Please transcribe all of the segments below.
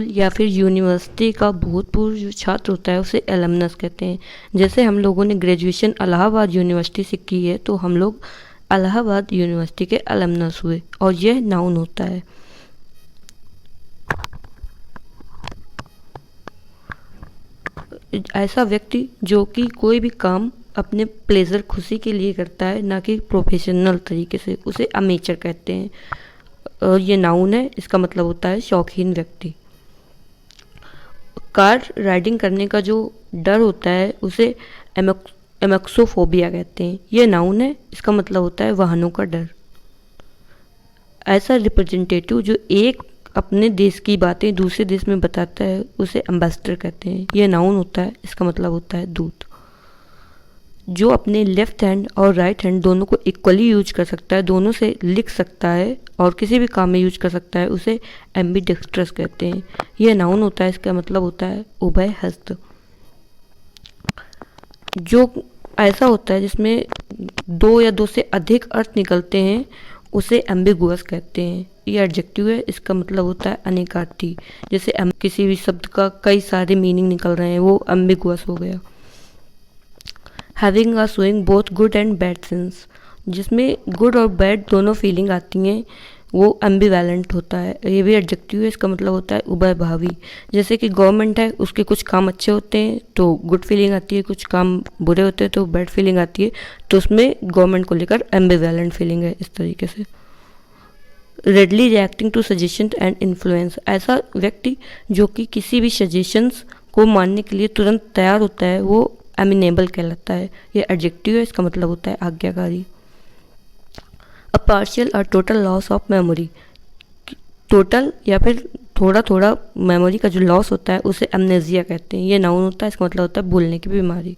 या फिर यूनिवर्सिटी का भूतपूर्व जो छात्र होता है उसे एलमनस कहते हैं। जैसे हम लोगों ने ग्रेजुएशन इलाहाबाद यूनिवर्सिटी से की है तो हम लोग इलाहाबाद यूनिवर्सिटी के एलमनस हुए, और यह नाउन होता है। ऐसा व्यक्ति जो कि कोई भी काम अपने प्लेजर खुशी के लिए करता है, ना कि प्रोफेशनल तरीके से, उसे अमेचर कहते हैं। और ये नाउन है, इसका मतलब होता है शौकीन व्यक्ति। कार राइडिंग करने का जो डर होता है उसे एमेक्सोफोबिया कहते हैं। यह नाउन है, इसका मतलब होता है वाहनों का डर। ऐसा रिप्रेजेंटेटिव जो एक अपने देश की बातें दूसरे देश में बताता है उसे एम्बेसडर कहते हैं। यह नाउन होता है, इसका मतलब होता है दूत। जो अपने लेफ्ट हैंड और राइट हैंड दोनों को इक्वली यूज कर सकता है, दोनों से लिख सकता है और किसी भी काम में यूज कर सकता है, उसे एम्बीडेक्स्ट्रस कहते हैं। यह नाउन होता है, इसका मतलब होता है उभय हस्त। जो ऐसा होता है जिसमें दो या दो से अधिक अर्थ निकलते हैं उसे एम्बिगुअस कहते हैं। ये एडजेक्टिव है, इसका मतलब होता है अनेकार्थी। जैसे किसी भी शब्द का कई सारे मीनिंग निकल रहे हैं, वो एम्बिगुअस हो गया। Having a showing both good and bad sense, जिसमें गुड और बैड दोनों फीलिंग आती हैं, वो एम्बिवैलेंट होता है। ये भी एडजेक्टिव है, इसका मतलब होता है उभयभावी। जैसे कि गवर्नमेंट है, उसके कुछ काम अच्छे होते हैं तो गुड फीलिंग आती है, कुछ काम बुरे होते हैं तो बैड फीलिंग आती है, तो उसमें गवर्नमेंट को लेकर एम्बिवैलेंट फीलिंग है। इस तरीके से readily reacting to suggestion and influence, ऐसा व्यक्ति जो कि किसी भी सजेशंस को मानने के लिए तुरंत तैयार होता है, वो एमिनेबल कहलाता है। ये एडजेक्टिव है, इसका मतलब होता है आज्ञाकारी। अ पार्शियल और total loss of memory, total या फिर थोड़ा थोड़ा मेमोरी का जो लॉस होता है उसे एमनेजिया कहते हैं। ये नाउन होता है, इसका मतलब होता है भूलने की बीमारी।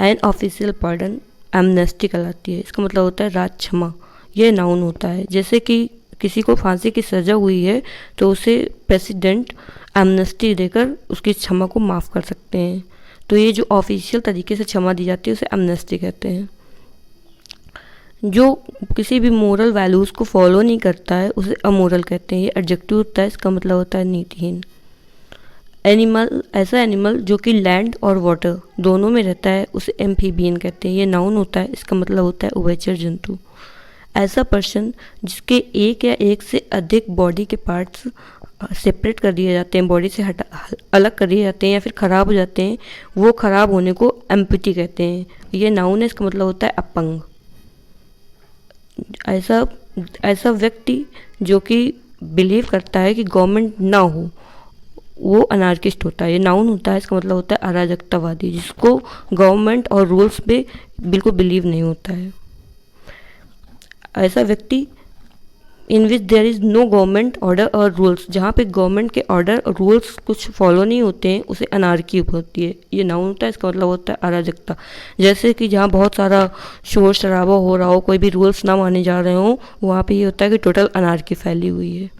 एन ऑफिशियल पार्डन एमनेस्टी कहलाती है, इसका मतलब होता है राज क्षमा। ये नाउन होता है। जैसे कि किसी को फांसी की सज़ा हुई है तो उसे प्रेसिडेंट एमनेस्टी देकर उसकी क्षमा को माफ़ कर सकते हैं। तो ये जो ऑफिशियल तरीके से क्षमा दी जाती है उसे एमनेस्टी कहते हैं। जो किसी भी मोरल वैल्यूज़ को फॉलो नहीं करता है उसे अमोरल कहते हैं। ये एडजेक्टिव होता है, इसका मतलब होता है नीतिहीन। एनिमल, ऐसा एनिमल जो कि लैंड और वाटर दोनों में रहता है उसे एम्फीबियन कहते हैं। ये नाउन होता है, इसका मतलब होता है उभयचर जंतु। ऐसा पर्सन जिसके एक या एक से अधिक बॉडी के पार्ट्स सेपरेट कर दिए जाते हैं, बॉडी से अलग कर दिए जाते हैं या फिर ख़राब हो जाते हैं, वो ख़राब होने को एम्पुटी कहते हैं। ये नाउन है, इसका मतलब होता है अपंग। ऐसा व्यक्ति जो कि बिलीव करता है कि गवर्नमेंट ना हो, वो अनार्किस्ट होता है। ये नाउन होता है, इसका मतलब होता है अराजकतावादी, जिसको गवर्नमेंट और रूल्स पे बिल्कुल बिलीव नहीं होता है। ऐसा व्यक्ति in which there is no government order और रूल्स, जहाँ पे गवर्नमेंट के ऑर्डर और रूल्स कुछ फॉलो नहीं होते हैं उसे अनार्की होती है। ये नाउन होता है, इसका मतलब होता है अराजकता। जैसे कि जहाँ बहुत सारा शोर शराबा हो रहा हो, कोई भी रूल्स ना माने जा रहे हो, वहाँ पे ये होता है कि टोटल अनार्की फैली हुई है।